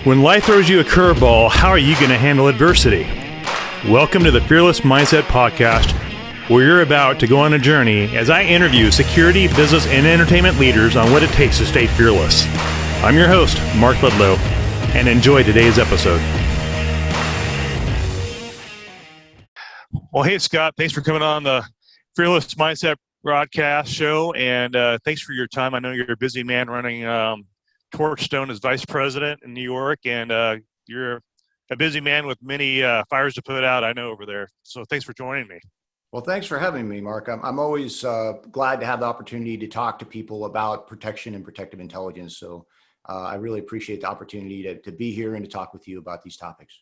When life throws you a curveball, how are you going to handle adversity? Welcome to the Fearless Mindset Podcast, where you're about to go on a journey as I interview security, business, and entertainment leaders on what it takes to stay fearless. I'm your host, Mark Ledlow, and enjoy today's episode. Well, hey, Scott, thanks for coming on the Fearless Mindset broadcast show, and thanks for your time. I know you're a busy man running Torchstone as vice president in New York, and you're a busy man with many fires to put out, I know, over there. So thanks for joining me. Well, thanks for having me, Mark. I'm always glad to have the opportunity to talk to people about protection and protective intelligence. So I really appreciate the opportunity to be here and to talk with you about these topics.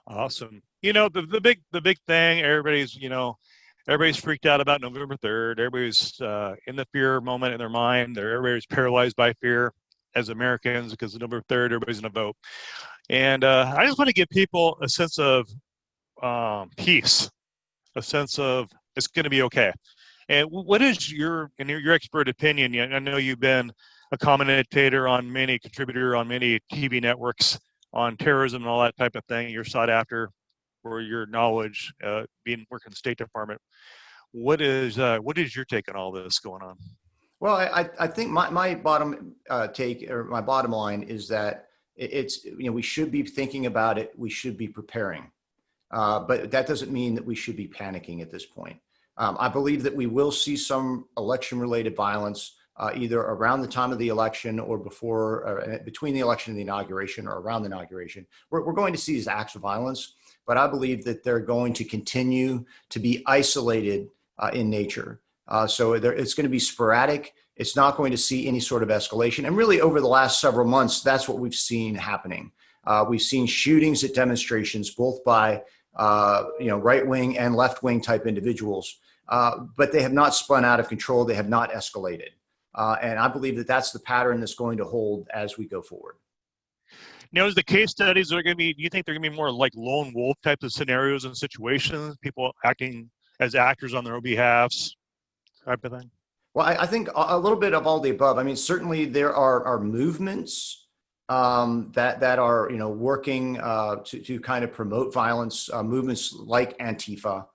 Awesome. You know, the big thing, everybody's freaked out about November 3rd. Everybody's in the fear moment in their mind. Everybody's paralyzed by fear as Americans because of November 3rd, everybody's going to vote. And I just want to give people a sense of peace, a sense of it's going to be okay. And what is your expert opinion? I know you've been a commentator on contributor on many TV networks on terrorism and all that type of thing. You're sought after for your knowledge, working in the State Department. What is your take on all this going on? Well, I think my bottom take, or my bottom line, is that it's, we should be thinking about it. We should be preparing, but that doesn't mean that we should be panicking at this point. I believe that we will see some election-related violence, either around the time of the election or before, or between the election and the inauguration, or around the inauguration. We're going to see these acts of violence, but I believe that they're going to continue to be isolated in nature. So it's going to be sporadic. It's not going to see any sort of escalation. And really, over the last several months, that's what we've seen happening. We've seen shootings at demonstrations, both by right-wing and left-wing type individuals, but they have not spun out of control. They have not escalated. And I believe that that's the pattern that's going to hold as we go forward. Now, is the case studies are going to be, do you think they're going to be more like lone wolf types of scenarios and situations, people acting as actors on their own behalves type of thing? Well, I think a little bit of all the above. I mean, certainly there are movements that are, working to kind of promote violence, movements like Antifa,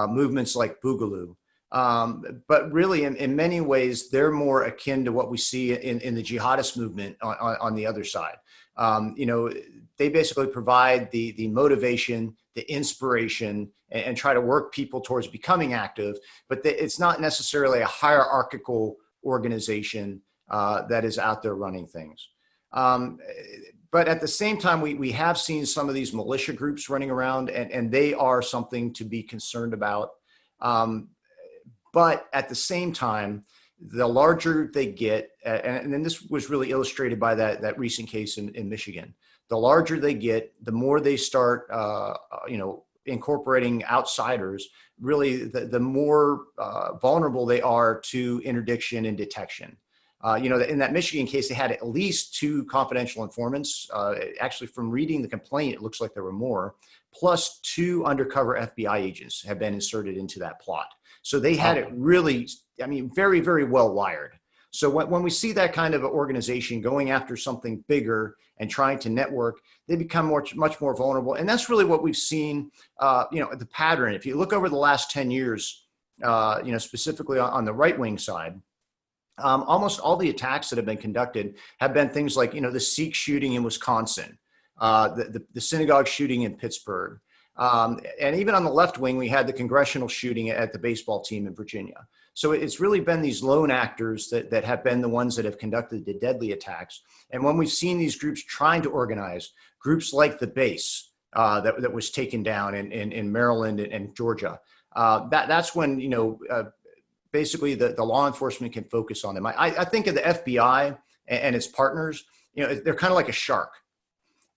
movements like Boogaloo. But really, in many ways, they're more akin to what we see in the jihadist movement on the other side. They basically provide the motivation, the inspiration, and try to work people towards becoming active. But it's not necessarily a hierarchical organization that is out there running things. But at the same time, we have seen some of these militia groups running around, and they are something to be concerned about. But at the same time, the larger they get, and then this was really illustrated by that recent case in Michigan, the larger they get, the more they start, incorporating outsiders, really the more vulnerable they are to interdiction and detection. In that Michigan case, they had at least 2 confidential informants. Actually, from reading the complaint, it looks like there were more, plus 2 undercover FBI agents have been inserted into that plot. So they had it really, very, very well wired. So when we see that kind of an organization going after something bigger and trying to network, they become much more vulnerable. And that's really what we've seen, the pattern. If you look over the last 10 years, specifically on the right-wing side, almost all the attacks that have been conducted have been things like, the Sikh shooting in Wisconsin, the synagogue shooting in Pittsburgh. And even on the left wing, we had the congressional shooting at the baseball team in Virginia. So it's really been these lone actors that have been the ones that have conducted the deadly attacks. And when we've seen these groups trying to organize, groups like the base that was taken down in Maryland and Georgia, that's when, basically the law enforcement can focus on them. I think of the FBI and its partners, they're kind of like a shark.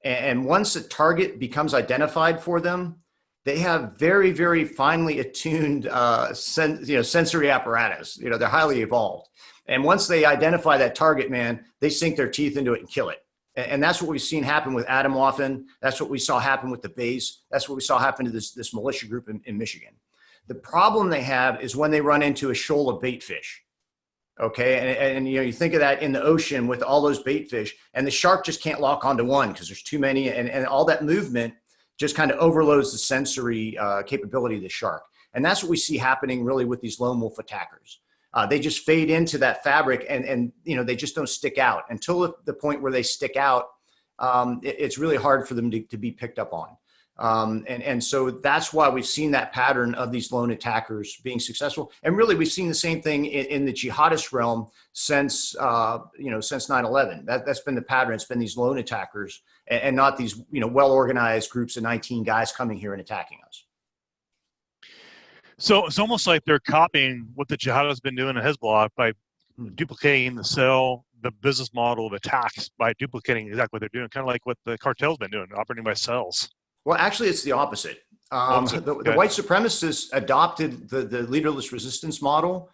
And once a target becomes identified for them, they have very, very finely attuned sensory apparatus. They're highly evolved. And once they identify that target, man, they sink their teeth into it and kill it. And that's what we've seen happen with Adam Waffen. That's what we saw happen with the base. That's what we saw happen to this militia group in Michigan. The problem they have is when they run into a shoal of bait fish. Okay. And you think of that in the ocean with all those bait fish, and the shark just can't lock onto one because there's too many. And all that movement just kind of overloads the sensory capability of the shark. And that's what we see happening really with these lone wolf attackers. They just fade into that fabric, and they just don't stick out until the point where they stick out. It's really hard for them to be picked up on. And so that's why we've seen that pattern of these lone attackers being successful. And really, we've seen the same thing in the jihadist realm since 9/11. That's been the pattern. It's been these lone attackers and not these, well-organized groups of 19 guys coming here and attacking us. So it's almost like they're copying what the jihad has been doing in Hezbollah by duplicating the business model of attacks by duplicating exactly what they're doing, kind of like what the cartel's been doing, operating by cells. Well, actually, it's the opposite. The white supremacists adopted the leaderless resistance model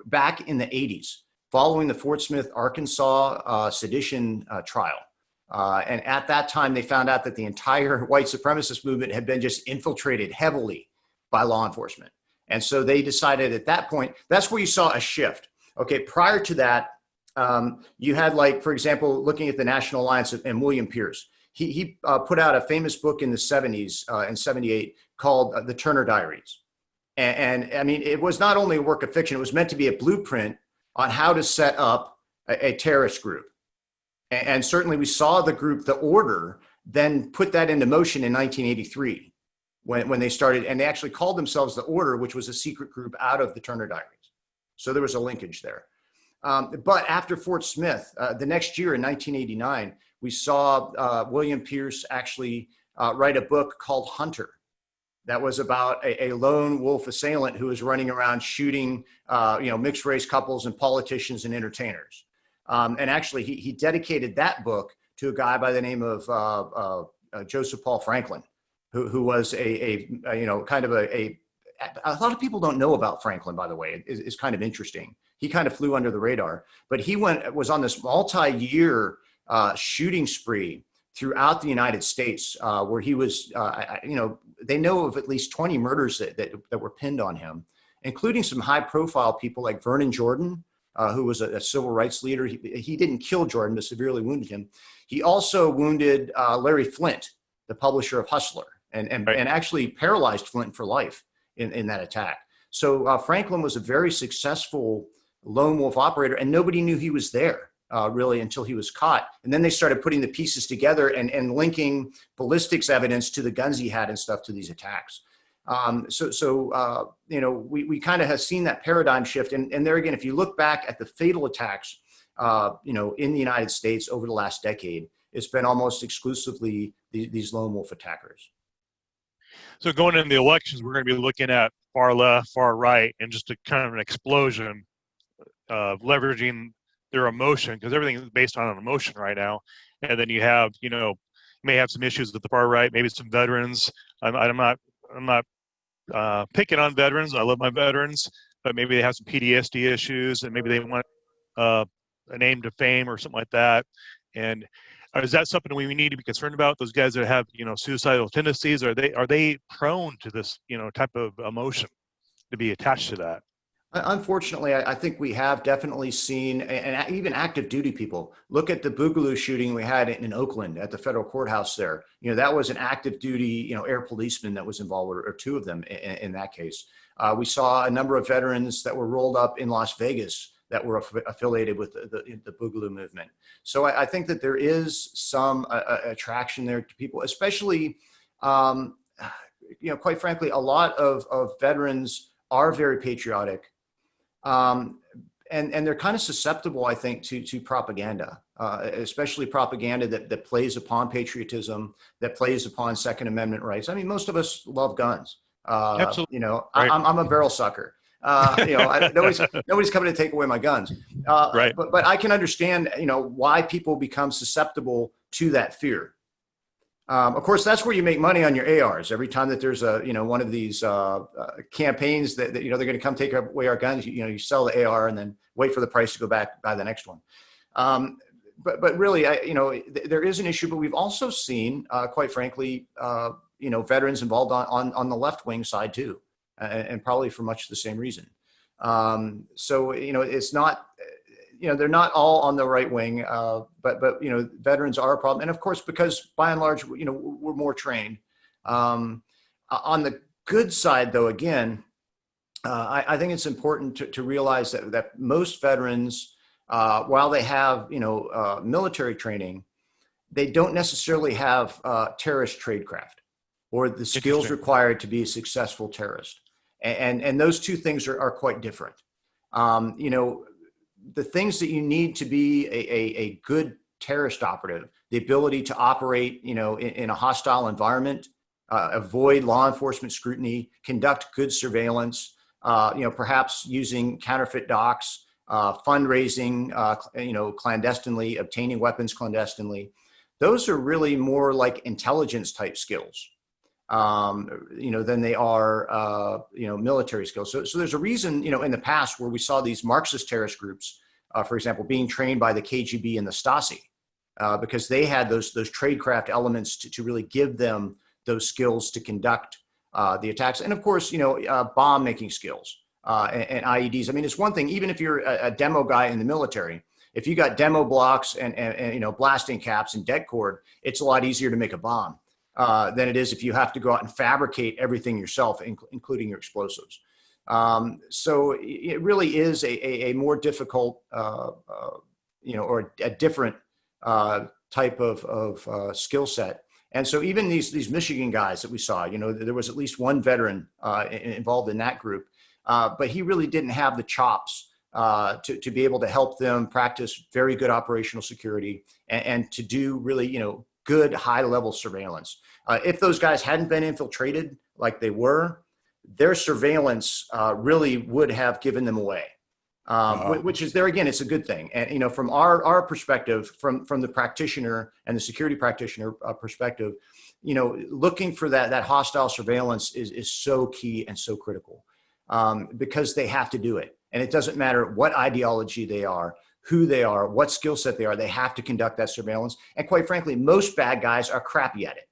back in the 80s, following the Fort Smith, Arkansas sedition trial. And at that time, they found out that the entire white supremacist movement had been just infiltrated heavily by law enforcement. And so they decided at that point, that's where you saw a shift. Okay, prior to that, you had, like, for example, looking at the National Alliance and William Pierce. He put out a famous book in the 70s, in 78, called The Turner Diaries. And I mean, it was not only a work of fiction, it was meant to be a blueprint on how to set up a terrorist group. And certainly we saw the group, The Order, then put that into motion in 1983 when they started, and they actually called themselves The Order, which was a secret group out of the Turner Diaries. So there was a linkage there. But after Fort Smith, the next year in 1989, we saw William Pierce actually write a book called Hunter. That was about a lone wolf assailant who was running around shooting, mixed race couples and politicians and entertainers. And actually, he dedicated that book to a guy by the name of Joseph Paul Franklin, who was a lot of people don't know about Franklin, by the way. It's kind of interesting. He kind of flew under the radar, but he was on this multi-year shooting spree throughout the United States, where he was, they know of at least 20 murders that were pinned on him, including some high-profile people like Vernon Jordan, who was a civil rights leader. He didn't kill Jordan, but severely wounded him. He also wounded Larry Flynt, the publisher of Hustler, and actually paralyzed Flynt for life in that attack. So Franklin was a very successful lone wolf operator, and nobody knew he was there really until he was caught. And then they started putting the pieces together and linking ballistics evidence to the guns he had and stuff to these attacks. We kind of have seen that paradigm shift. And there again, if you look back at the fatal attacks, in the United States over the last decade, it's been almost exclusively these lone wolf attackers. So going into the elections, we're going to be looking at far left, far right, and just a kind of an explosion of leveraging their emotion, because everything is based on an emotion right now. And then you have, you may have some issues with the far right, maybe some veterans. I'm not picking on veterans. I love my veterans, but maybe they have some PTSD issues, and maybe they want a name to fame or something like that. And is that something we need to be concerned about? Those guys that have, suicidal tendencies, are they prone to this, type of emotion to be attached to that? Unfortunately, I think we have definitely seen, and even active duty people. Look at the Boogaloo shooting we had in Oakland at the federal courthouse there. That was an active duty, air policeman that was involved, or two of them in that case. We saw a number of veterans that were rolled up in Las Vegas that were affiliated with the Boogaloo movement. So I think that there is some attraction there to people, especially, quite frankly, a lot of veterans are very patriotic. And they're kind of susceptible, I think, to propaganda, especially propaganda that plays upon patriotism, that plays upon Second Amendment rights. I mean, most of us love guns. Absolutely. Right. I'm a barrel sucker. Nobody's coming to take away my guns. Right. But I can understand, why people become susceptible to that fear. Of course, that's where you make money on your ARs. Every time that there's one of these campaigns that they're going to come take away our guns, you sell the AR and then wait for the price to go back, buy the next one. But really, there is an issue. But we've also seen, quite frankly, veterans involved on the left wing side too, and probably for much the same reason. So, it's not, they're not all on the right wing, but veterans are a problem. And of course, because by and large, we're more trained. On the good side, though, again, I think it's important to realize that most veterans, while they have, military training, they don't necessarily have terrorist tradecraft or the skills required to be a successful terrorist. And those two things are quite different. The things that you need to be a good terrorist operative, the ability to operate, in a hostile environment, avoid law enforcement scrutiny, conduct good surveillance, perhaps using counterfeit docs, fundraising, clandestinely, obtaining weapons clandestinely. Those are really more like intelligence type skills, than they are, military skills. So there's a reason, in the past where we saw these Marxist terrorist groups, for example, being trained by the KGB and the Stasi, because they had those tradecraft elements to really give them those skills to conduct the attacks. And of course, bomb making skills and IEDs. I mean, it's one thing, even if you're a demo guy in the military, if you got demo blocks and blasting caps and det cord, it's a lot easier to make a bomb than it is if you have to go out and fabricate everything yourself, including your explosives. So it really is a more difficult, or a different type of skill set. And so even these Michigan guys that we saw, there was at least one veteran involved in that group, but he really didn't have the chops to be able to help them practice very good operational security and to do really, good high level surveillance. If those guys hadn't been infiltrated like they were, their surveillance really would have given them away, which is there again, it's a good thing. And, from our perspective, from the practitioner and the security practitioner perspective, looking for that hostile surveillance is so key and so critical because they have to do it. And it doesn't matter what ideology they are, who they are, what skill set they are, they have to conduct that surveillance. And quite frankly, most bad guys are crappy at it.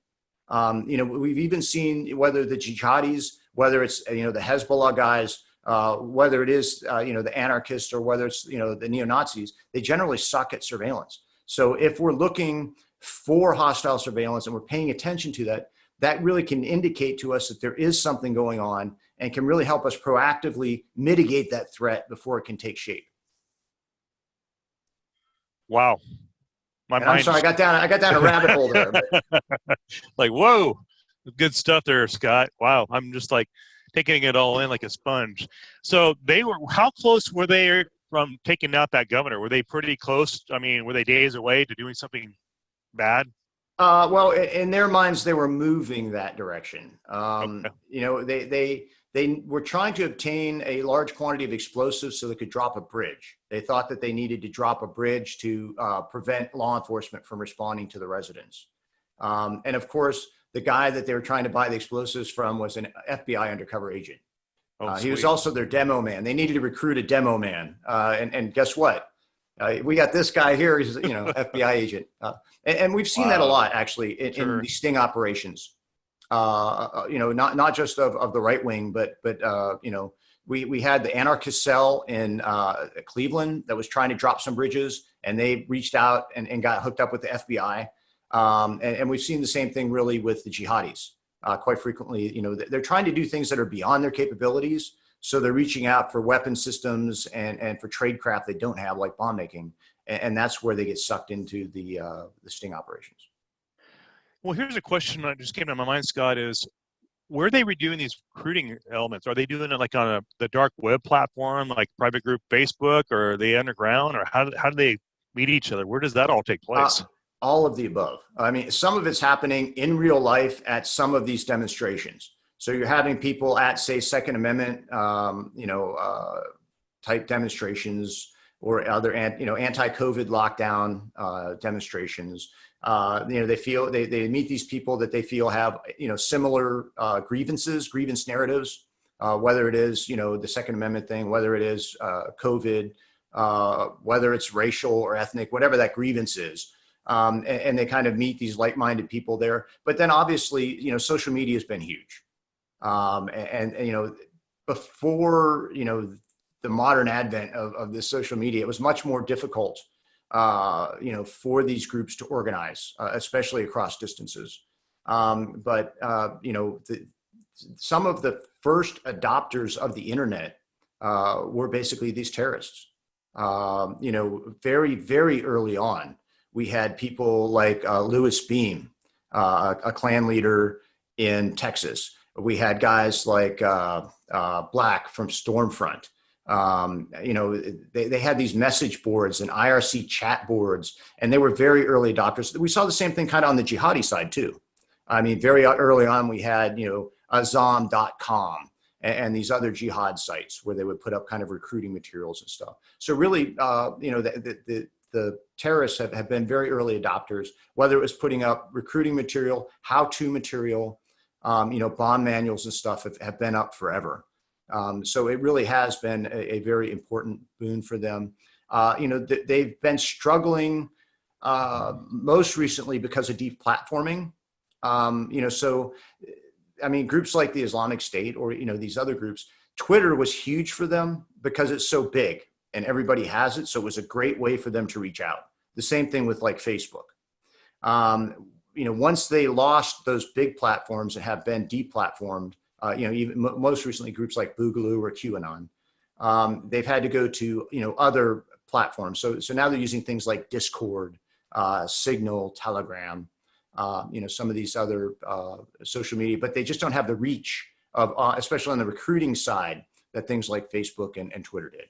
We've even seen whether the jihadis, whether it's, the Hezbollah guys, whether it is, the anarchists or whether it's, the neo-Nazis, they generally suck at surveillance. So if we're looking for hostile surveillance and we're paying attention to that, that really can indicate to us that there is something going on and can really help us proactively mitigate that threat before it can take shape. Wow. I'm sorry, I got down a rabbit hole there. But... Like, whoa, good stuff there, Scott. Wow. I'm just like taking it all in like a sponge. So how close were they from taking out that governor? Were they pretty close? I mean, were they days away to doing something bad? Well, in their minds, they were moving that direction. Okay. They were trying to obtain a large quantity of explosives so they could drop a bridge. They thought that they needed to drop a bridge to prevent law enforcement from responding to the residents. And of course, the guy that they were trying to buy the explosives from was an FBI undercover agent. He was also their demo man. They needed to recruit a demo man. And guess what? We got this guy here. He's, FBI agent. And we've seen that a lot, actually, in the sting operations. Not just of the right wing, but we had the anarchist cell in Cleveland that was trying to drop some bridges, and they reached out and got hooked up with the FBI. And we've seen the same thing really with the jihadis. Quite frequently, they're trying to do things that are beyond their capabilities. So they're reaching out for weapon systems and for tradecraft they don't have, like bomb making. And that's where they get sucked into the sting operations. Well, here's a question that just came to my mind, Scott, is where are they redoing these recruiting elements? Are they doing it like on the dark web platform, like private group Facebook, or are they underground, or how do they meet each other? Where does that all take place? All of the above. I mean, some of it's happening in real life at some of these demonstrations. So you're having people at, say, Second Amendment, type demonstrations or other, anti-COVID lockdown demonstrations. They meet these people that they feel have, similar grievance narratives, whether it is, the Second Amendment thing, whether it is COVID, whether it's racial or ethnic, whatever that grievance is. And they kind of meet these like-minded people there. But then obviously, social media has been huge. Before, the modern advent of this social media, it was much more difficult, for these groups to organize, especially across distances. Some of the first adopters of the internet were basically these terrorists. Very, very early on, we had people like Louis Beam, a Klan leader in Texas. We had guys like Black from Stormfront. They had these message boards and IRC chat boards, and they were very early adopters. We saw the same thing kind of on the jihadi side too. I mean, very early on, we had, Azam.com and these other jihad sites where they would put up kind of recruiting materials and stuff. So really, the terrorists have been very early adopters, whether it was putting up recruiting material, how-to material, bomb manuals and stuff have been up forever. So it really has been a very important boon for them. They've been struggling most recently because of deplatforming. Groups like the Islamic State or, these other groups, Twitter was huge for them because it's so big and everybody has it. So it was a great way for them to reach out. The same thing with like Facebook. Once they lost those big platforms and have been deplatformed, even most recently groups like Boogaloo or QAnon, they've had to go to, other platforms. So now they're using things like Discord, Signal, Telegram, some of these other social media, but they just don't have the reach of, especially on the recruiting side, that things like Facebook and Twitter did.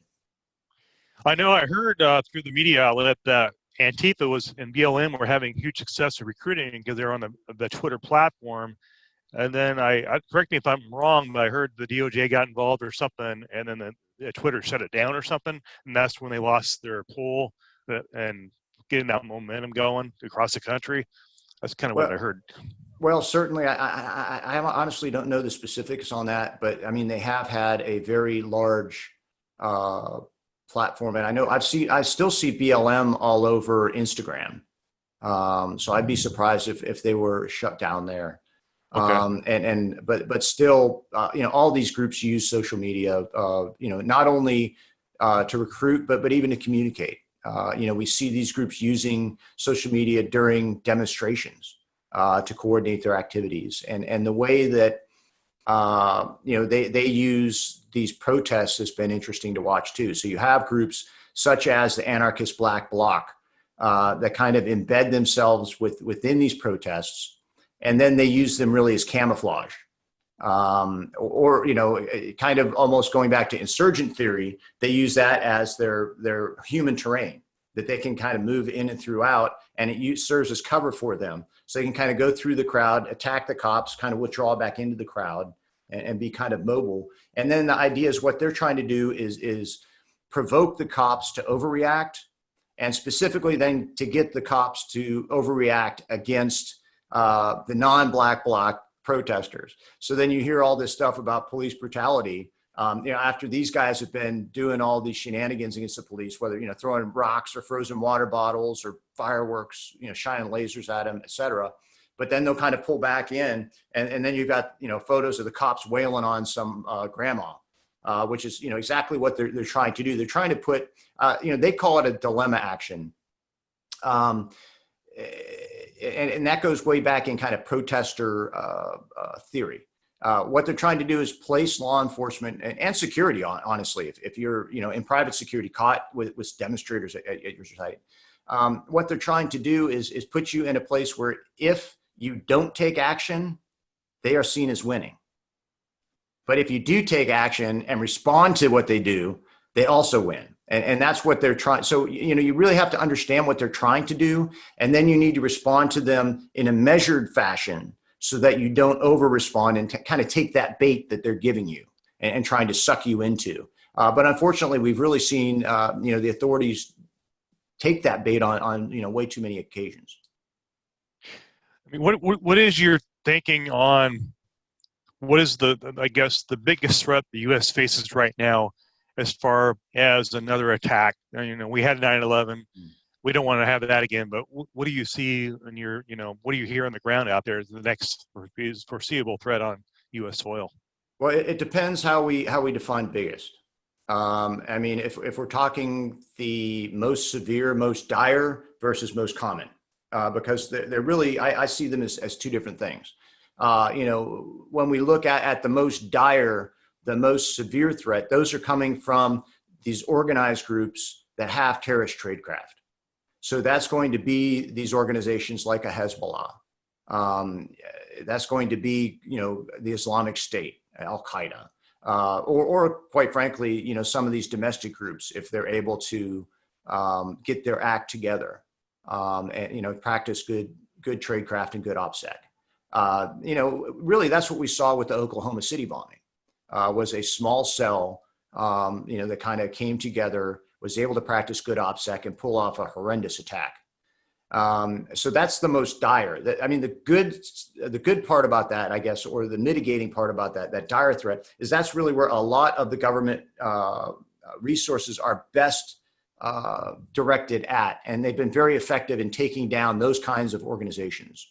I know I heard through the media outlet that Antifa and BLM were having huge success in recruiting because they're on the Twitter platform. And then I correct me if I'm wrong, but I heard the DOJ got involved or something, and then the Twitter shut it down or something, and that's when they lost their pull and getting that momentum going across the country. That's kind of what I heard. Well, certainly, I honestly don't know the specifics on that, but I mean, they have had a very large platform, and I know I still see BLM all over Instagram. So I'd be surprised if they were shut down there. Okay. But still, all these groups use social media, not only to recruit, but even to communicate. We see these groups using social media during demonstrations to coordinate their activities, and the way that they use these protests has been interesting to watch too. So you have groups such as the Anarchist Black Bloc that kind of embed themselves within these protests, and then they use them really as camouflage. Or kind of almost going back to insurgent theory, they use that as their human terrain that they can kind of move in and throughout, and it serves as cover for them. So they can kind of go through the crowd, attack the cops, kind of withdraw back into the crowd, and be kind of mobile. And then the idea is what they're trying to do is provoke the cops to overreact, and specifically then to get the cops to overreact against the non-Black Bloc protesters. So then you hear all this stuff about police brutality. After these guys have been doing all these shenanigans against the police, whether, throwing rocks or frozen water bottles or fireworks, shining lasers at them, et cetera. But then they'll kind of pull back in, and then you've got, photos of the cops wailing on some grandma, which is, exactly what they're trying to do. They're trying to put, they call it a dilemma action. And that goes way back in kind of protester theory. What they're trying to do is place law enforcement and security, honestly, if you're in private security caught with demonstrators at your site, what they're trying to do is put you in a place where if you don't take action, they are seen as winning. But if you do take action and respond to what they do, they also win. And that's what they're trying. So, you really have to understand what they're trying to do. And then you need to respond to them in a measured fashion so that you don't over respond and kind of take that bait that they're giving you and trying to suck you into. But unfortunately, we've really seen, the authorities take that bait on way too many occasions. I mean, what is your thinking on what is the biggest threat the U.S. faces right now as far as another attack? We had 9/11. We don't want to have that again, but what do you see in what do you hear on the ground out there as the next foreseeable threat on U.S. soil? Well, it depends how we define biggest. I mean, if we're talking the most severe, most dire versus most common, because they're really, I see them as two different things. When we look at the most dire, the most severe threat, those are coming from these organized groups that have terrorist tradecraft. So that's going to be these organizations like a Hezbollah. Um, that's going to be, the Islamic State, Al Qaeda, or quite frankly, some of these domestic groups, if they're able to get their act together, and practice good tradecraft and good OPSEC. Really, that's what we saw with the Oklahoma City bombing. Was a small cell, that kind of came together, was able to practice good OPSEC and pull off a horrendous attack. So that's the most dire. The good part about that, I guess, or the mitigating part about that dire threat, is that's really where a lot of the government resources are best directed at, and they've been very effective in taking down those kinds of organizations.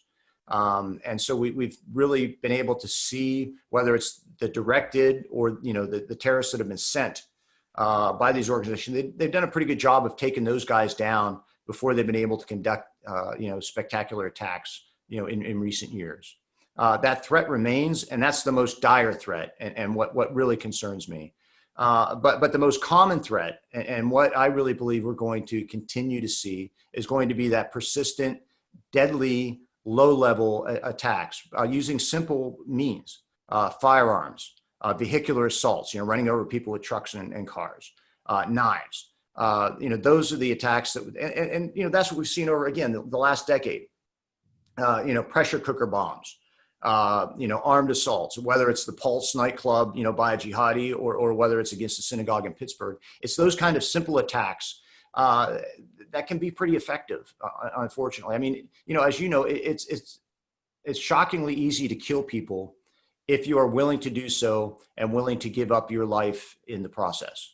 And so we've really been able to see whether it's the directed or the terrorists that have been sent by these organizations. They've done a pretty good job of taking those guys down before they've been able to conduct spectacular attacks in recent years. That threat remains, and that's the most dire threat, and what really concerns me. But the most common threat, and what I really believe we're going to continue to see, is going to be that persistent, deadly, low-level attacks using simple means, firearms, vehicular assaults, running over people with trucks and cars, knives. Those are the attacks that, and that's what we've seen over, again, the last decade. Pressure cooker bombs, armed assaults, whether it's the Pulse nightclub, by a jihadi, or whether it's against a synagogue in Pittsburgh. It's those kind of simple attacks that can be pretty effective, unfortunately. I mean, as you know, it's shockingly easy to kill people if you are willing to do so and willing to give up your life in the process.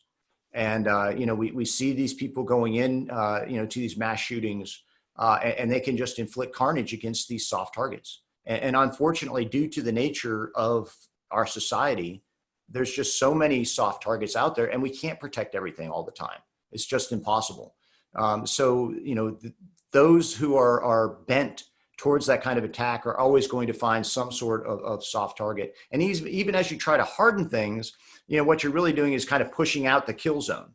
And, we see these people going in, to these mass shootings, and they can just inflict carnage against these soft targets. And unfortunately, due to the nature of our society, there's just so many soft targets out there, and we can't protect everything all the time. It's just impossible. Those who are bent towards that kind of attack are always going to find some sort of soft target. And even as you try to harden things, what you're really doing is kind of pushing out the kill zone.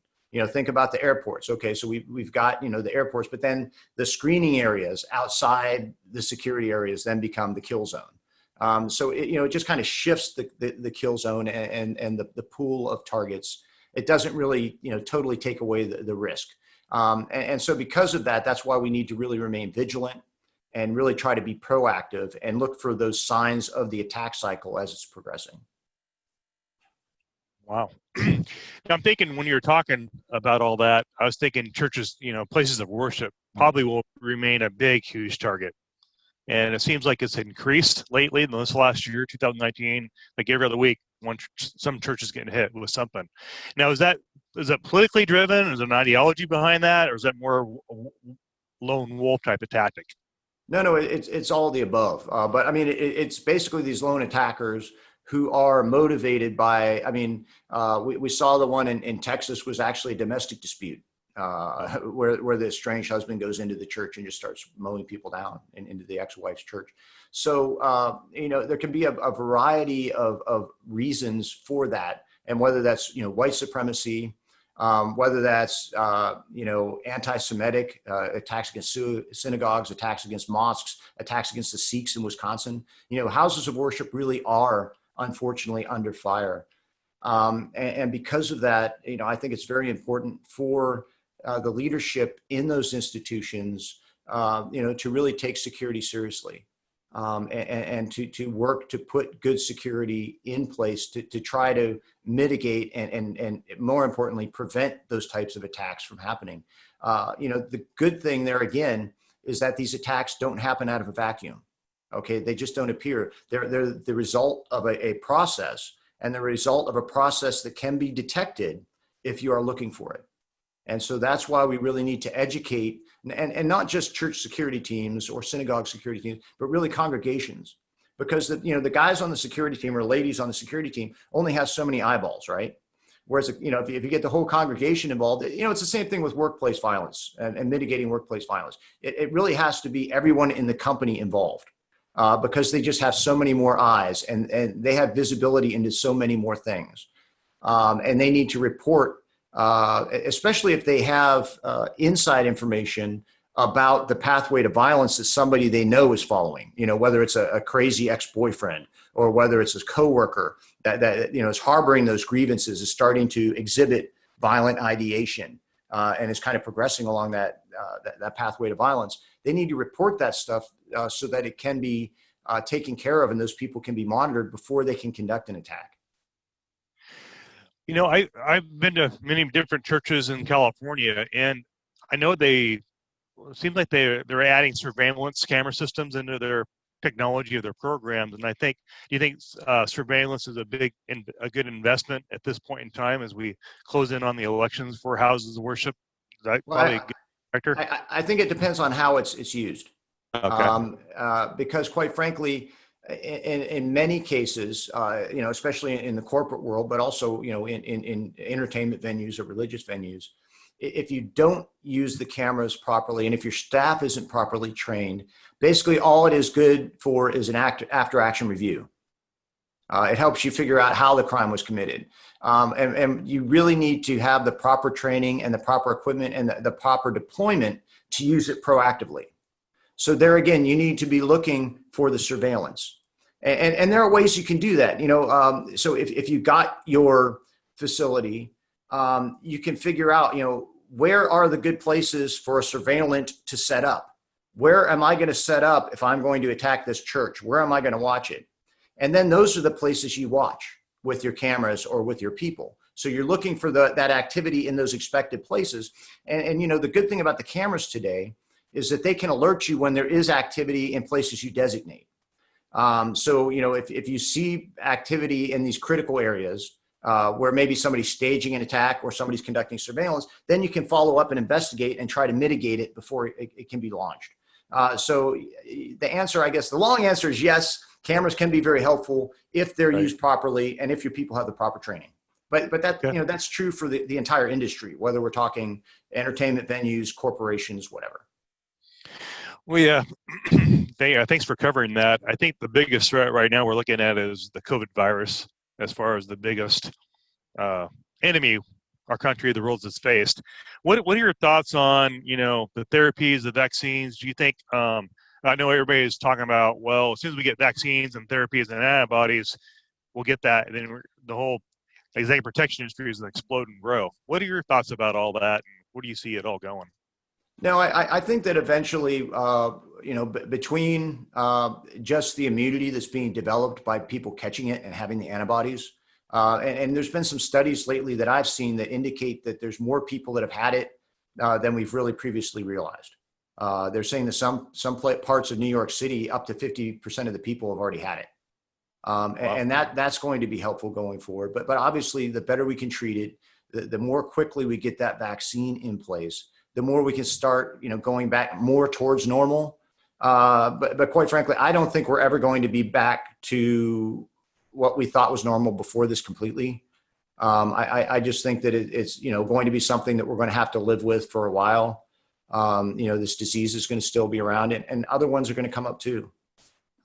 Think about the airports. Okay, so we've got, the airports, but then the screening areas outside the security areas then become the kill zone. So it just kind of shifts the kill zone and the pool of targets. It doesn't really, totally take away the risk. And so because of that, that's why we need to really remain vigilant and really try to be proactive and look for those signs of the attack cycle as it's progressing. Wow. Now I'm thinking, when you're talking about all that, I was thinking churches, places of worship probably will remain a big, huge target. And it seems like it's increased lately in this last year, 2019, like every other week, some churches getting hit with something. Now, is that politically driven? Is there an ideology behind that? Or is that more lone wolf type of tactic? No, it's all of the above. But I mean, it's basically these lone attackers who are motivated by, we saw the one in Texas was actually a domestic dispute, where the estranged husband goes into the church and just starts mowing people down into the ex-wife's church. So, there can be a variety of reasons for that. And whether that's, white supremacy, whether that's, anti-Semitic attacks against synagogues, attacks against mosques, attacks against the Sikhs in Wisconsin, houses of worship really are, unfortunately, under fire. And because of that, I think it's very important for the leadership in those institutions, to really take security seriously, and to work to put good security in place to try to mitigate and more importantly, prevent those types of attacks from happening. The good thing there, again, is that these attacks don't happen out of a vacuum. Okay, they just don't appear. They're the result of a process, and the result of a process that can be detected if you are looking for it. And so that's why we really need to educate, and not just church security teams or synagogue security teams, but really congregations, because the guys on the security team or ladies on the security team only have so many eyeballs, right? Whereas, if you get the whole congregation involved, it's the same thing with workplace violence and mitigating workplace violence. It really has to be everyone in the company involved, because they just have so many more eyes, and they have visibility into so many more things. And they need to report, especially if they have inside information about the pathway to violence that somebody they know is following, whether it's a crazy ex-boyfriend, or whether it's a coworker that is harboring those grievances, is starting to exhibit violent ideation, and is kind of progressing along that pathway to violence. They need to report that stuff so that it can be taken care of, and those people can be monitored before they can conduct an attack. I've been to many different churches in California, and I know it seems like they're adding surveillance camera systems into their technology of their programs. And do you think surveillance is a good investment at this point in time as we close in on the elections for houses of worship? Is that probably a good factor? I think it depends on how it's used. Okay. Because quite frankly, in many cases, especially in the corporate world, but also, in entertainment venues or religious venues, if you don't use the cameras properly, and if your staff isn't properly trained, basically all it is good for is an after action review. It helps you figure out how the crime was committed. And you really need to have the proper training and the proper equipment and the proper deployment to use it proactively. So there again, you need to be looking for the surveillance. And there are ways you can do that. So if you got your facility, you can figure out, where are the good places for a surveillant to set up? Where am I going to set up if I'm going to attack this church? Where am I going to watch it? And then those are the places you watch with your cameras or with your people. So you're looking for that activity in those expected places. And the good thing about the cameras today is that they can alert you when there is activity in places you designate. So, if you see activity in these critical areas, where maybe somebody's staging an attack or somebody's conducting surveillance, then you can follow up and investigate and try to mitigate it before it can be launched. So the answer, I guess, the long answer is yes, cameras can be very helpful if they're used properly and if your people have the proper training. But that, that's true for the entire industry, whether we're talking entertainment venues, corporations, whatever. Well, yeah. Thanks for covering that. I think the biggest threat right now we're looking at is the COVID virus, as far as the biggest enemy our country, the world has faced. What are your thoughts on, the therapies, the vaccines? Do you think, I know everybody's talking about, well, as soon as we get vaccines and therapies and antibodies, we'll get that. And then the whole executive protection industry is going to explode and grow. What are your thoughts about all that? And where do you see it all going? No, I think that eventually, between just the immunity that's being developed by people catching it and having the antibodies, and there's been some studies lately that I've seen that indicate that there's more people that have had it than we've really previously realized. They're saying that some parts of New York City, up to 50% of the people have already had it. Wow. And that's going to be helpful going forward. But obviously, the better we can treat it, the more quickly we get that vaccine in place, the more we can start, going back more towards normal. But quite frankly, I don't think we're ever going to be back to what we thought was normal before this completely. I just think that it's, going to be something that we're going to have to live with for a while. This disease is going to still be around, and other ones are going to come up too.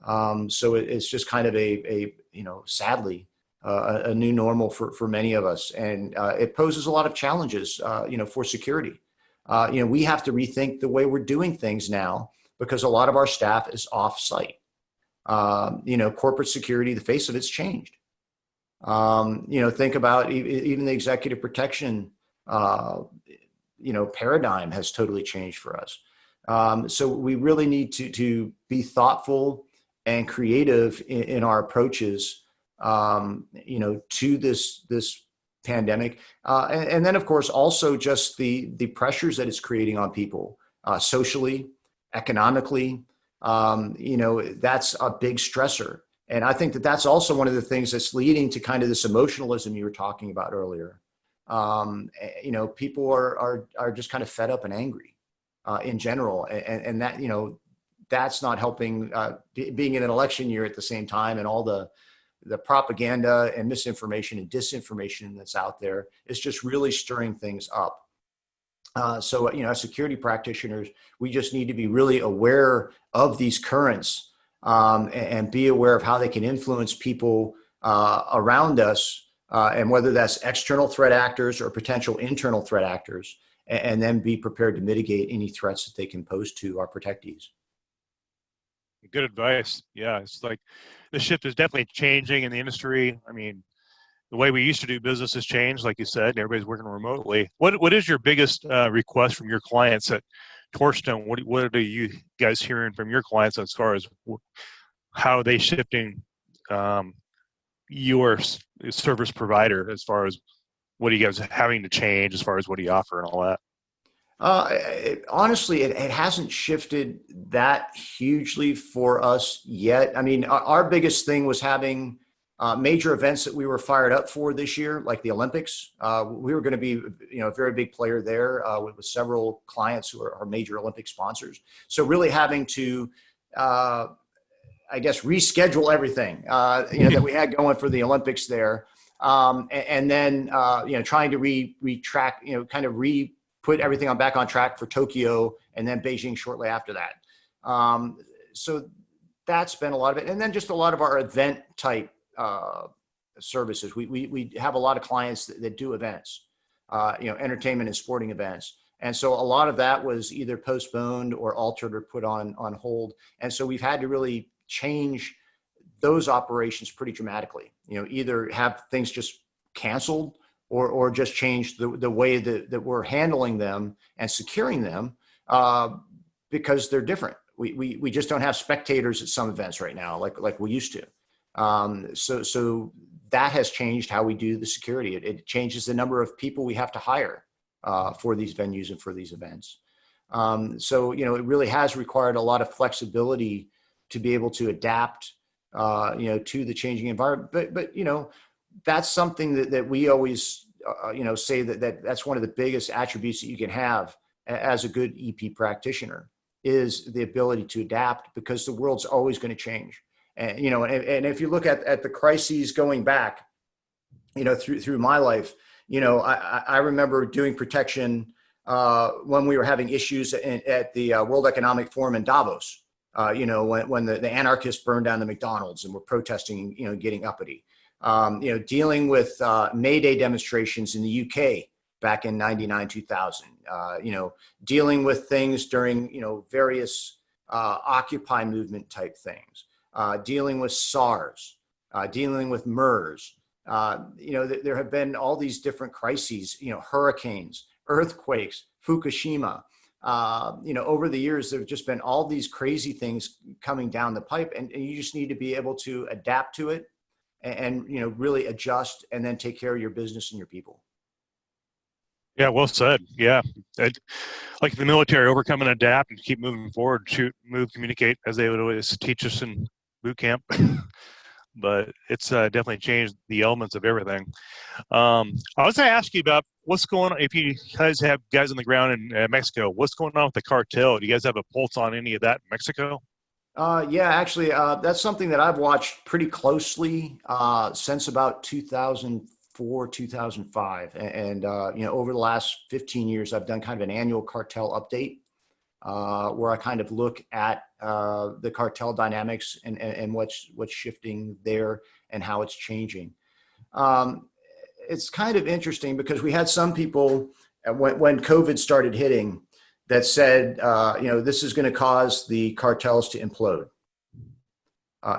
So it's just kind of sadly, a new normal for many of us. And it poses a lot of challenges, for security. We have to rethink the way we're doing things now because a lot of our staff is off site. Corporate security, the face of it's changed. Think about even the executive protection, paradigm has totally changed for us. So we really need to be thoughtful and creative in our approaches, to this pandemic. And then, of course, also just the pressures that it's creating on people, socially, economically. That's a big stressor. And I think that that's also one of the things that's leading to kind of this emotionalism you were talking about earlier. People are just kind of fed up and angry in general. And that, that's not helping being in an election year at the same time, and all the the propaganda and misinformation and disinformation that's out there is just really stirring things up. So, as security practitioners, we just need to be really aware of these currents, and be aware of how they can influence people around us, and whether that's external threat actors or potential internal threat actors, and then be prepared to mitigate any threats that they can pose to our protectees. Good advice. Yeah, it's like the shift is definitely changing in the industry. I mean, the way we used to do business has changed, like you said, and everybody's working remotely. What is your biggest request from your clients at Torstone? What are you guys hearing from your clients as far as how are they shifting your service provider, as far as what are you guys having to change as far as what do you offer and all that? Honestly, it hasn't shifted that hugely for us yet. I mean, our biggest thing was having major events that we were fired up for this year, like the Olympics. We were going to be, a very big player there, with several clients who are major Olympic sponsors. So really having to, I guess, reschedule everything, that we had going for the Olympics there. And then, trying to retrack, kind of put everything back on track for Tokyo and then Beijing shortly after that. So that's been a lot of it. And then just a lot of our event type services. We have a lot of clients that do events, entertainment and sporting events. And so a lot of that was either postponed or altered or put on hold. And so we've had to really change those operations pretty dramatically, either have things just canceled or just change the way that we're handling them and securing them, because they're different. We just don't have spectators at some events right now, like we used to. So that has changed how we do the security. It changes the number of people we have to hire for these venues and for these events. So, it really has required a lot of flexibility to be able to adapt, to the changing environment. But that's something that we always, say that's one of the biggest attributes that you can have as a good EP practitioner, is the ability to adapt, because the world's always going to change. And, and if you look at the crises going back, through my life, I remember doing protection when we were having issues at the World Economic Forum in Davos, when the anarchists burned down the McDonald's and were protesting, getting uppity. Dealing with May Day demonstrations in the UK back in 99, 2000, dealing with things during, various Occupy movement type things, dealing with SARS, dealing with MERS. There have been all these different crises, hurricanes, earthquakes, Fukushima. Over the years, there have just been all these crazy things coming down the pipe, and you just need to be able to adapt to it and really adjust, and then take care of your business and your people. Yeah, well said. Yeah. Like the military, overcome and adapt and keep moving forward, shoot, move, communicate, as they would always teach us in boot camp. But it's definitely changed the elements of everything. I was going to ask you about what's going on, if you guys have guys on the ground in Mexico, what's going on with the cartel? Do you guys have a pulse on any of that in Mexico? Yeah, actually, that's something that I've watched pretty closely since about 2004, 2005. And over the last 15 years, I've done kind of an annual cartel update where I kind of look at the cartel dynamics and what's shifting there and how it's changing. It's kind of interesting because we had some people when COVID started hitting that said, this is going to cause the cartels to implode.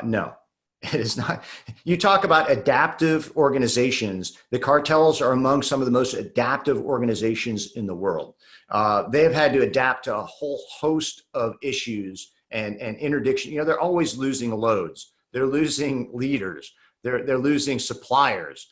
No, it is not. You talk about adaptive organizations. The cartels are among some of the most adaptive organizations in the world. They have had to adapt to a whole host of issues and interdiction. They're always losing loads. They're losing leaders. They're losing suppliers.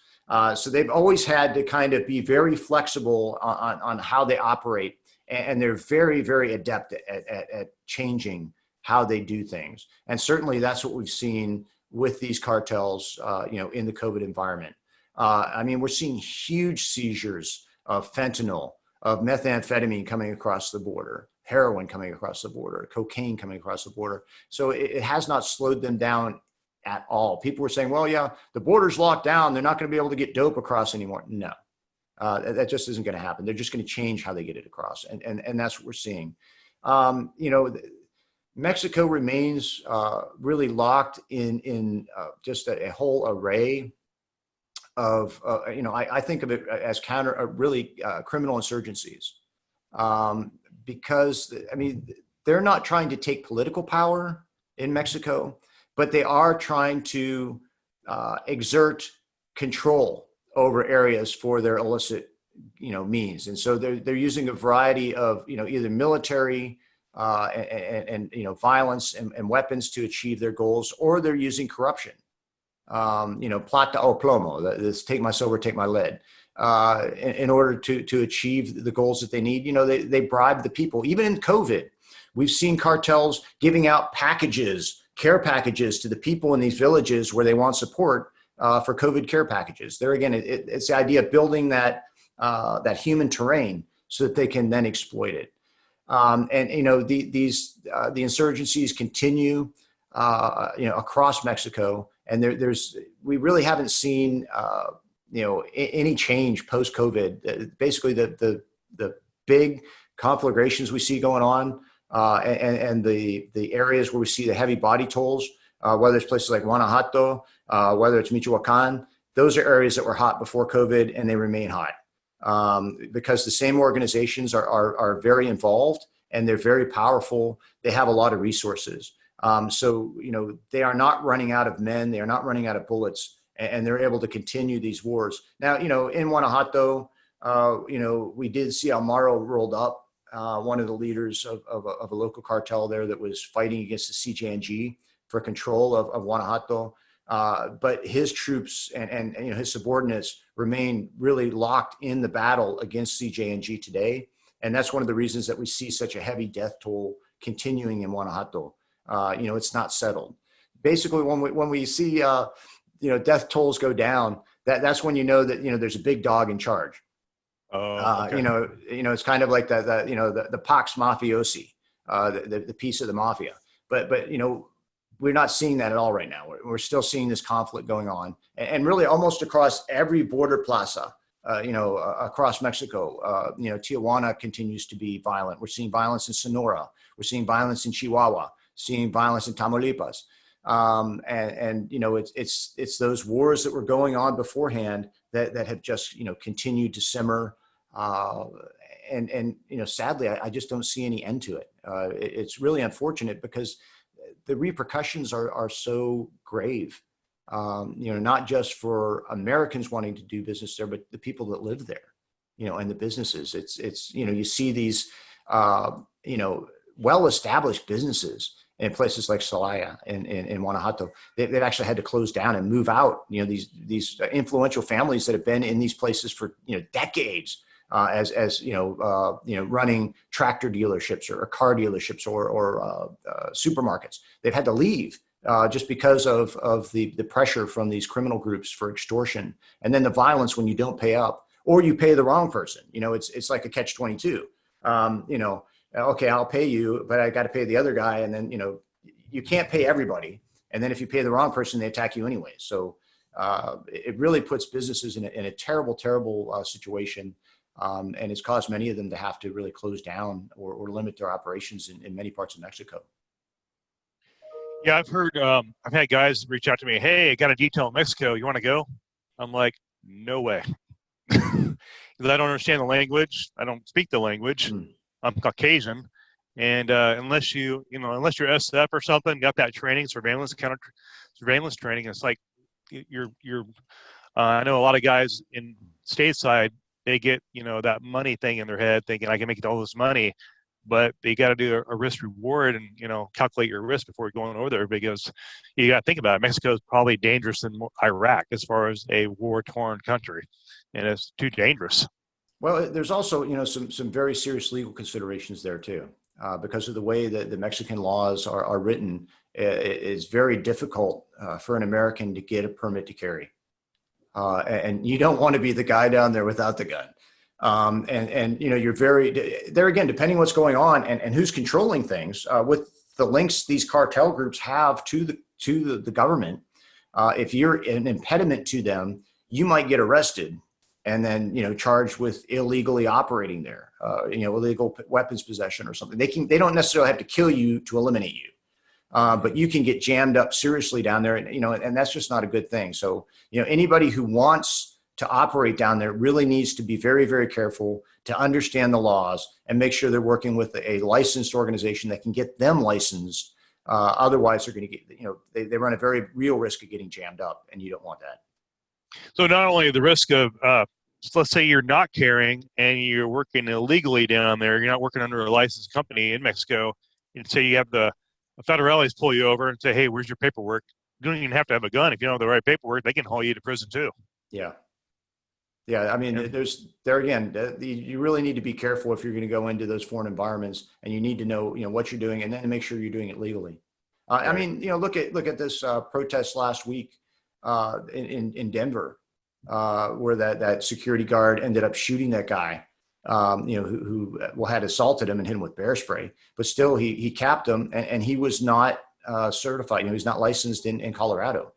So they've always had to kind of be very flexible on how they operate. And they're very, very adept at changing how they do things. And certainly that's what we've seen with these cartels, in the COVID environment. We're seeing huge seizures of fentanyl, of methamphetamine coming across the border, heroin coming across the border, cocaine coming across the border. So it has not slowed them down at all. People were saying, well, yeah, the border's locked down. They're not going to be able to get dope across anymore. No, that just isn't going to happen. They're just going to change how they get it across. And that's what we're seeing. Mexico remains really locked in just a whole array of, I think of it as really criminal insurgencies, because, I mean, they're not trying to take political power in Mexico, but they are trying to exert control over areas for their illicit, means. And so they're using a variety of, either military and violence and weapons to achieve their goals, or they're using corruption. Plata o plomo, this take my silver, take my lead, in order to achieve the goals that they need. They bribe the people. Even in COVID, we've seen cartels giving out care packages to the people in these villages where they want support for COVID care packages. There again, it's the idea of building that human terrain so that they can then exploit it. The insurgencies continue, across Mexico, and we really haven't seen, any change post COVID. Basically, the big conflagrations we see going on, and the areas where we see the heavy body tolls, whether it's places like Guanajuato, whether it's Michoacan, those are areas that were hot before COVID, and they remain hot. Because the same organizations are very involved, and they're very powerful. They have a lot of resources. So they are not running out of men. They are not running out of bullets, and they're able to continue these wars. Now, in Guanajuato, we did see Amaro rolled up, one of the leaders of a local cartel there that was fighting against the CJNG for control of Guanajuato. But his troops and his subordinates remain really locked in the battle against CJNG today. And that's one of the reasons that we see such a heavy death toll continuing in Guanajuato. It's not settled. Basically, when we see death tolls go down, that's when that there's a big dog in charge. Oh, okay. It's kind of like the Pax Mafiosi, the piece of the mafia. But we're not seeing that at all right now. We're still seeing this conflict going on, and really almost across every border plaza, across Mexico. Tijuana continues to be violent. We're seeing violence in Sonora. We're seeing violence in Chihuahua, seeing violence in Tamaulipas. It's those wars that were going on beforehand that have just, continued to simmer. Sadly, I just don't see any end to it. It's really unfortunate because the repercussions are so grave, not just for Americans wanting to do business there, but the people that live there, and the businesses. It's you see these, well-established businesses in places like Celaya in Guanajuato. They've actually had to close down and move out. These influential families that have been in these places for decades, as running tractor dealerships or car dealerships or supermarkets. They've had to leave just because of the pressure from these criminal groups for extortion, and then the violence when you don't pay up or you pay the wrong person. It's like a catch-22. Okay, I'll pay you, but I got to pay the other guy, and then you can't pay everybody. And then if you pay the wrong person, they attack you anyway. So it really puts businesses in a terrible, terrible situation. And it's caused many of them to have to really close down or limit their operations in many parts of Mexico. Yeah, I've heard, I've had guys reach out to me, hey, I got a detail in Mexico. You want to go? I'm like, no way. Because I don't understand the language. I don't speak the language. I'm Caucasian. And unless you're SF or something, got that training, surveillance training, it's like I know a lot of guys in stateside, they get, that money thing in their head thinking I can make all this money, but they got to do a risk reward and, calculate your risk before going over there, because you got to think about it. Mexico is probably dangerous than Iraq as far as a war-torn country, and it's too dangerous. Well, there's also, some very serious legal considerations there too, because of the way that the Mexican laws are written. It's very difficult for an American to get a permit to carry. And you don't want to be the guy down there without the gun. You're there again, depending what's going on and who's controlling things, with the links these cartel groups have to the government. If you're an impediment to them, you might get arrested and then, charged with illegally operating there, illegal weapons possession or something. They don't necessarily have to kill you to eliminate you. But you can get jammed up seriously down there, and that's just not a good thing. So, anybody who wants to operate down there really needs to be very, very careful to understand the laws and make sure they're working with a licensed organization that can get them licensed. Otherwise, they're going to get, they run a very real risk of getting jammed up, and you don't want that. So not only the risk of, let's say you're not carrying and you're working illegally down there, you're not working under a licensed company in Mexico, and say you have the federales pull you over and say, hey, where's your paperwork? You don't even have to have a gun. If you don't have the right paperwork, they can haul you to prison too. Yeah. Yeah. I mean, you really need to be careful if you're going to go into those foreign environments, and you need to know, what you're doing, and then make sure you're doing it legally. Right. I mean, look at this protest last week in Denver, where that security guard ended up shooting that guy. Who had assaulted him and hit him with bear spray, but still he capped him, and he was not certified. He's not licensed in Colorado.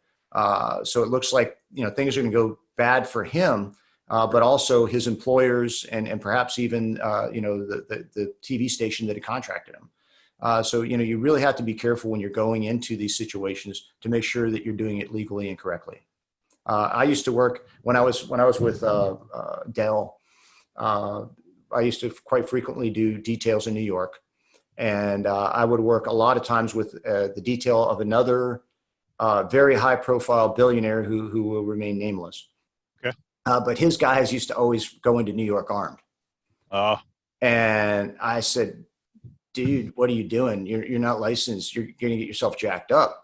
So it looks like, things are going to go bad for him, but also his employers and perhaps even, the TV station that had contracted him. So, you really have to be careful when you're going into these situations to make sure that you're doing it legally and correctly. I used to work when I was with Dell. I used to quite frequently do details in New York, and I would work a lot of times with the detail of another very high profile billionaire who will remain nameless. Okay. But his guys used to always go into New York armed. And I said, dude, what are you doing? You're not licensed. You're going to get yourself jacked up.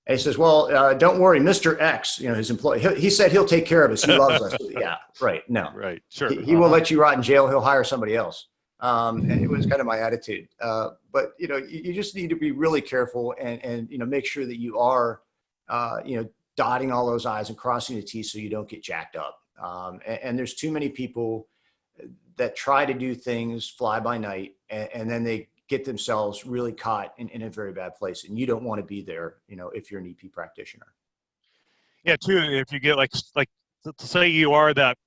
And he says, well, don't worry, Mr. X, his employee, he said he'll take care of us. He loves us. Yeah, right. No, right. Sure. He won't let you rot in jail. He'll hire somebody else. And it was kind of my attitude. But, you just need to be really careful and make sure that you are, dotting all those I's and crossing the T's so you don't get jacked up. And there's too many people that try to do things fly by night, and then they get themselves really caught in a very bad place, and you don't want to be there, if you're an EP practitioner. Yeah, too. If you get like say you are that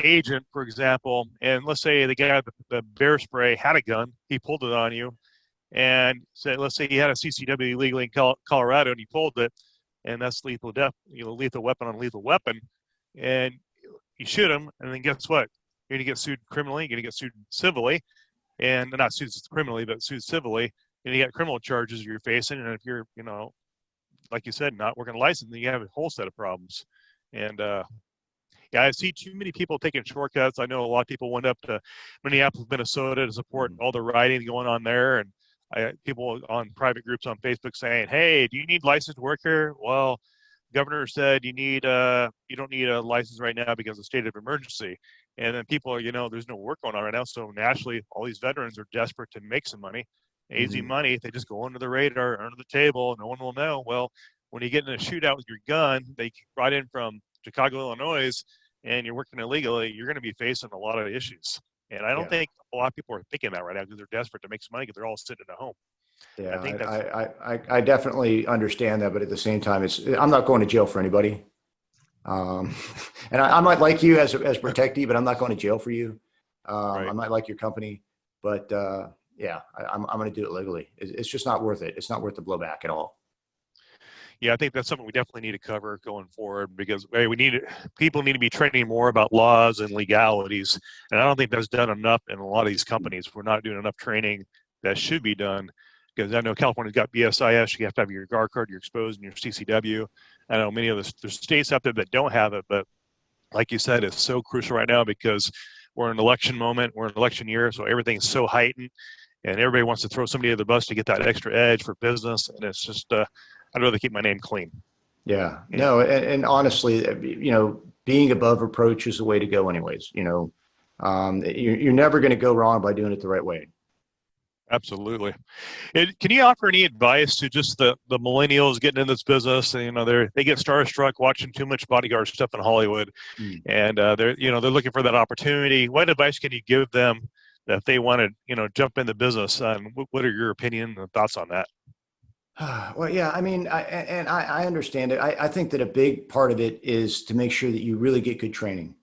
agent, for example, and let's say the guy with the bear spray had a gun, he pulled it on you, and let's say he had a CCW legally in Colorado, and he pulled it, and that's lethal weapon on lethal weapon, and you shoot him, and then guess what? You're gonna get sued criminally. You're gonna get sued civilly. And not sued criminally, but sued civilly, and you got criminal charges you're facing. And if you're, like you said, not working a license, then you have a whole set of problems. And I see too many people taking shortcuts. I know a lot of people went up to Minneapolis, Minnesota to support all the rioting going on there. And people on private groups on Facebook saying, hey, do you need licensed work here? Well, governor said you don't need a license right now because of state of emergency. And then people are, there's no work going on right now. So nationally, all these veterans are desperate to make some money, easy money. They just go under the radar, under the table. No one will know. Well, when you get in a shootout with your gun, they brought in from Chicago, Illinois, and you're working illegally, you're going to be facing a lot of issues. And I don't think a lot of people are thinking that right now because they're desperate to make some money because they're all sitting at home. Yeah, I definitely understand that, but at the same time, I'm not going to jail for anybody. And I might like you as protectee, but I'm not going to jail for you. Right. I might like your company, but I'm going to do it legally. It's just not worth it. It's not worth the blowback at all. Yeah, I think that's something we definitely need to cover going forward because people need to be training more about laws and legalities. And I don't think that's done enough in a lot of these companies. We're not doing enough training that should be done. Because I know California's got BSIS, you have to have your guard card, you're exposed, and your CCW. I know many of there's states out there that don't have it, but like you said, it's so crucial right now because we're in an election moment, we're in an election year, so everything's so heightened, and everybody wants to throw somebody under the bus to get that extra edge for business, and it's just, I'd rather keep my name clean. Yeah, no, and honestly, being above reproach is the way to go anyways. You're never going to go wrong by doing it the right way. Absolutely. Can you offer any advice to just the millennials getting in this business? And, they get starstruck watching too much bodyguard stuff in Hollywood, and they're looking for that opportunity. What advice can you give them if they want to jump in the business? And what are your opinion and thoughts on that? Well, yeah, I mean, I understand it. I think that a big part of it is to make sure that you really get good training,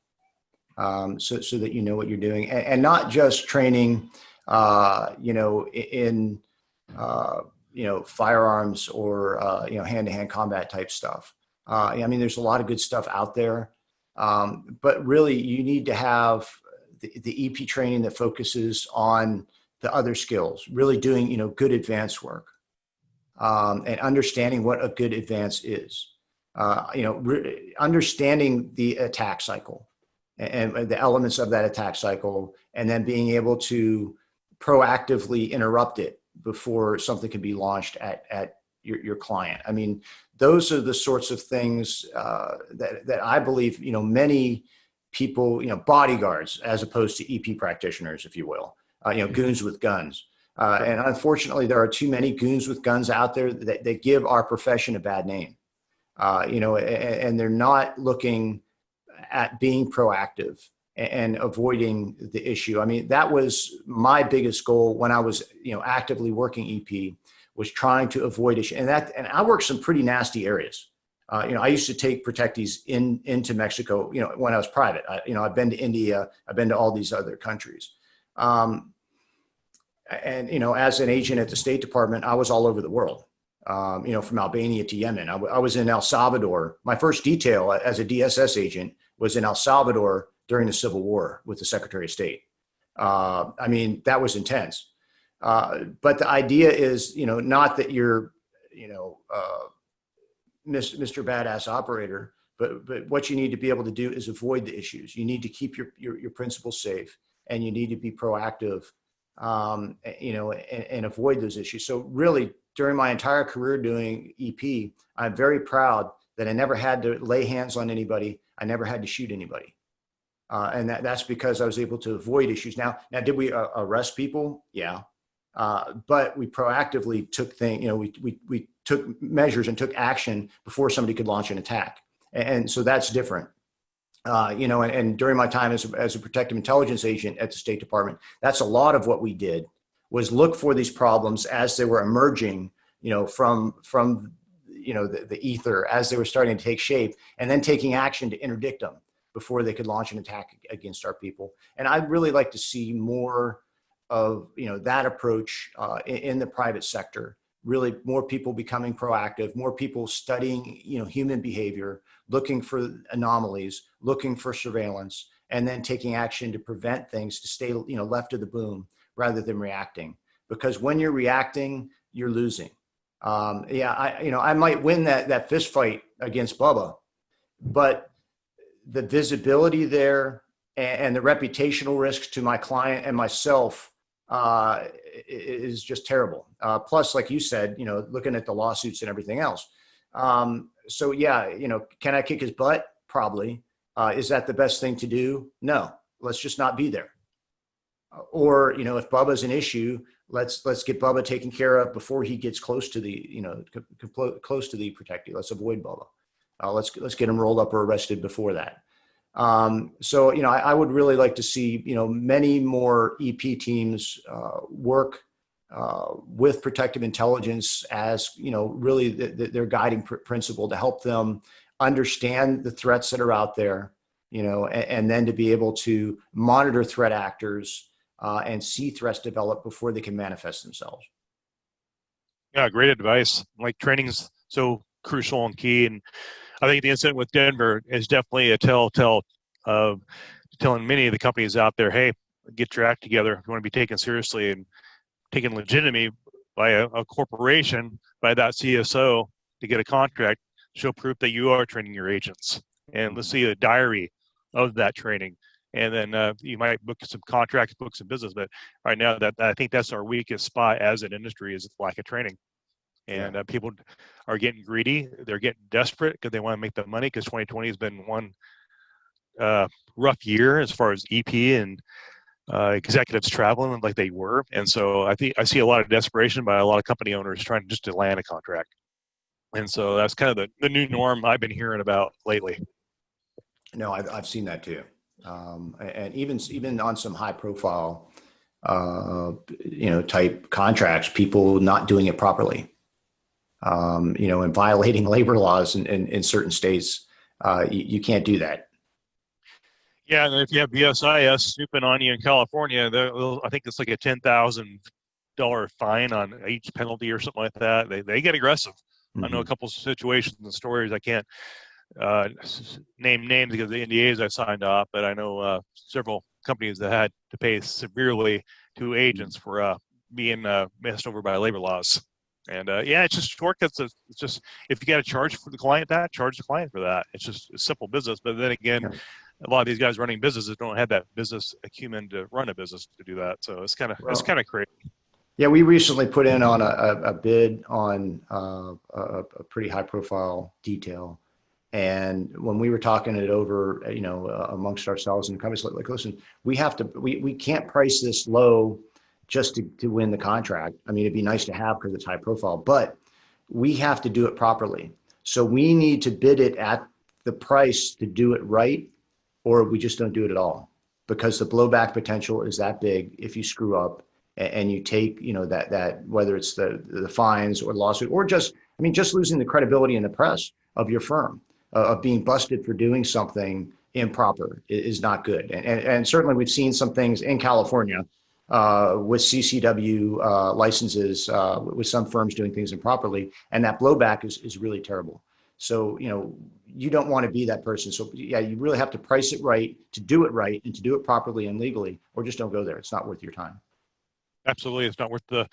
so that you know what you're doing, and not just training, in firearms or hand-to-hand combat type stuff. I mean, there's a lot of good stuff out there, but really, you need to have the EP training that focuses on the other skills, really doing good advanced work, and understanding what a good advance is. Understanding the attack cycle and the elements of that attack cycle, and then being able to proactively interrupt it before something can be launched at your client. I mean, those are the sorts of things that I believe many people, bodyguards as opposed to EP practitioners, if you will, goons with guns. And unfortunately, there are too many goons with guns out there that give our profession a bad name. And they're not looking at being proactive and avoiding the issue. I mean, that was my biggest goal when I was, actively working EP, was trying to avoid issue. And I worked some pretty nasty areas. I used to take protectees into Mexico, when I was private. I've been to India, I've been to all these other countries. And as an agent at the State Department, I was all over the world. From Albania to Yemen. I was in El Salvador. My first detail as a DSS agent was in El Salvador during the Civil War with the Secretary of State. I mean, that was intense. But the idea is, not that you're, Mr. Badass Operator, but what you need to be able to do is avoid the issues. You need to keep your principals safe, and you need to be proactive, and avoid those issues. So really, during my entire career doing EP, I'm very proud that I never had to lay hands on anybody. I never had to shoot anybody. And that's because I was able to avoid issues. Now, did we arrest people? Yeah. But we proactively took things, we took measures and took action before somebody could launch an attack. And so that's different. And during my time as a protective intelligence agent at the State Department, that's a lot of what we did, was look for these problems as they were emerging, from the ether, as they were starting to take shape, and then taking action to interdict them before they could launch an attack against our people. And I'd really like to see more of that approach in the private sector. Really, more people becoming proactive, more people studying human behavior, looking for anomalies, looking for surveillance, and then taking action to prevent things to stay left of the boom rather than reacting. Because when you're reacting, you're losing. I might win that fist fight against Bubba, but the visibility there and the reputational risks to my client and myself is just terrible. Plus, like you said, looking at the lawsuits and everything else. So yeah, can I kick his butt? Probably. Is that the best thing to do? No. Let's just not be there. Or if Bubba's an issue, let's get Bubba taken care of before he gets close to the close to the protectee. Let's avoid Bubba. Let's get him rolled up or arrested before that. So I would really like to see many more EP teams work with protective intelligence as really their guiding principle, to help them understand the threats that are out there, and then to be able to monitor threat actors and see threats develop before they can manifest themselves. Yeah, great advice. Like, training's so crucial and key. And I think the incident with Denver is definitely a telltale of telling many of the companies out there, hey, get your act together if you want to be taken seriously and taken legitimately by a corporation, by that CSO, to get a contract, show proof that you are training your agents. And let's see a diary of that training. And then you might book some contracts, book some business. But right now, that I think that's our weakest spot as an industry, is lack of training. And people are getting greedy. They're getting desperate because they want to make the money, because 2020 has been one rough year as far as EP and executives traveling like they were. And so I think I see a lot of desperation by a lot of company owners trying just to land a contract. And so that's kind of the new norm I've been hearing about lately. No, I've seen that too. And even on some high profile, type contracts, people not doing it properly. and violating labor laws in certain states. You can't do that. Yeah, and if you have BSIS snooping on you in California, I think it's like a $10,000 fine on each penalty or something like that. They get aggressive. I know a Mm-hmm. couple of situations and stories. I can't name names because of the NDAs I signed off, but I know several companies that had to pay severely to agents for being messed over by labor laws. And yeah, it's just shortcuts. It's just if you got to charge for the client that, charge the client for that. It's just a simple business. But then again, Yeah. a lot of these guys running businesses don't have that business acumen to run a business to do that. So it's Well, kind of crazy. yeah, we recently put in on a bid on a pretty high profile detail. And when we were talking it over, amongst ourselves and companies, like, listen, we can't price this low just to win the contract. I mean, it'd be nice to have because it's high profile, but we have to do it properly. So we need to bid it at the price to do it right, or we just don't do it at all because the blowback potential is that big if you screw up and you take, that whether it's the fines or lawsuit or just losing the credibility in the press of your firm, of being busted for doing something improper is not good. And certainly we've seen some things in California with CCW licenses, with some firms doing things improperly, and that blowback is really terrible. So, you don't want to be that person. So yeah, you really have to price it right to do it right and to do it properly and legally, or just don't go there. It's not worth your time. Absolutely, it's not worth the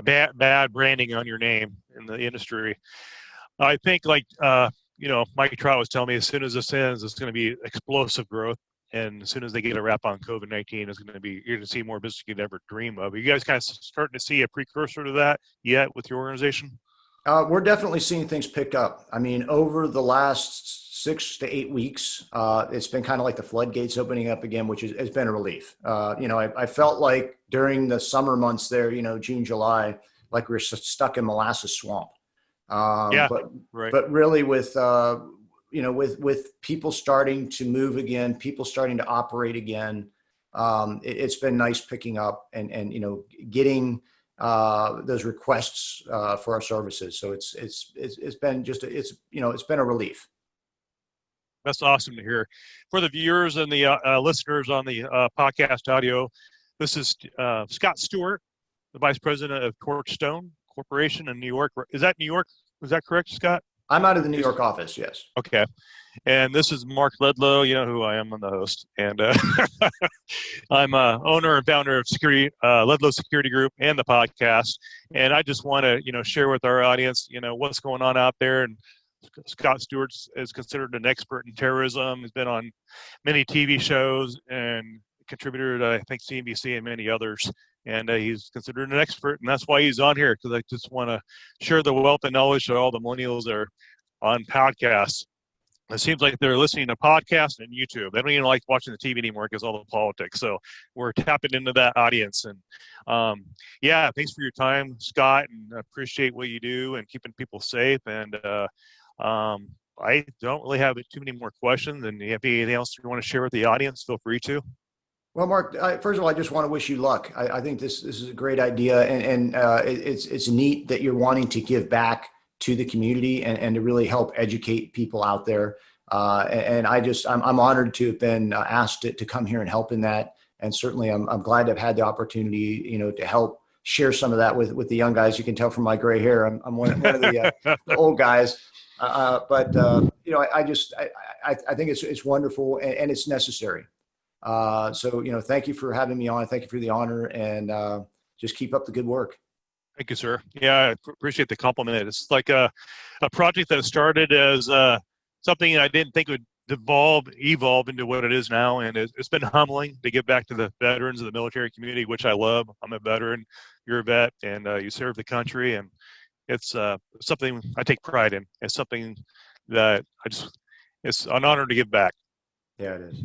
bad branding on your name in the industry. I think Mike Trout was telling me as soon as this ends, it's going to be explosive growth. And as soon as they get a wrap on COVID-19, it's going to be, you're going to see more business you could ever dream of. Are you guys kind of starting to see a precursor to that yet with your organization? We're definitely seeing things pick up. I mean, over the last 6 to 8 weeks, it's been kind of like the floodgates opening up again, which has been a relief. I felt like during the summer months there, June, July, like we were stuck in molasses swamp. Yeah, But right. but really with people starting to move again, people starting to operate again, it's been nice picking up and getting those requests for our services. So it's been it's been a relief. That's awesome to hear. For the viewers and the listeners on the podcast audio, this is Scott Stewart, the Vice President of Torchstone Corporation in New York. Is that New York? Is that correct, Scott? I'm out of the New York office. Yes. Okay. And this is Mark Ledlow. You know who I am. I'm the host. And I'm owner and founder of Security Ledlow Security Group and the podcast. And I just want to, share with our audience, what's going on out there. And Scott Stewart is considered an expert in terrorism. He's been on many TV shows and contributor to, I think, CNBC and many others. And he's considered an expert. And that's why he's on here, because I just want to share the wealth and knowledge to all the millennials that are on podcasts. It seems like they're listening to podcasts and YouTube. They don't even like watching the TV anymore because all the politics. So we're tapping into that audience. And yeah, thanks for your time, Scott, and I appreciate what you do and keeping people safe. And I don't really have too many more questions. And if you have anything else you want to share with the audience, feel free to. Well, Mark, first of all, I just want to wish you luck. I think this is a great idea, and it's neat that you're wanting to give back to the community and to really help educate people out there. And I'm honored to have been asked to come here and help in that. And certainly, I'm glad to have had the opportunity, to help share some of that with the young guys. You can tell from my gray hair, I'm one of the old guys. But I think it's wonderful and it's necessary. So, thank you for having me on. Thank you for the honor and just keep up the good work. Thank you, sir. Yeah, I appreciate the compliment. It's like a project that started as something I didn't think would evolve into what it is now. And it's been humbling to give back to the veterans of the military community, which I love. I'm a veteran, you're a vet, and you serve the country. And it's something I take pride in. It's something that it's an honor to give back. Yeah, it is.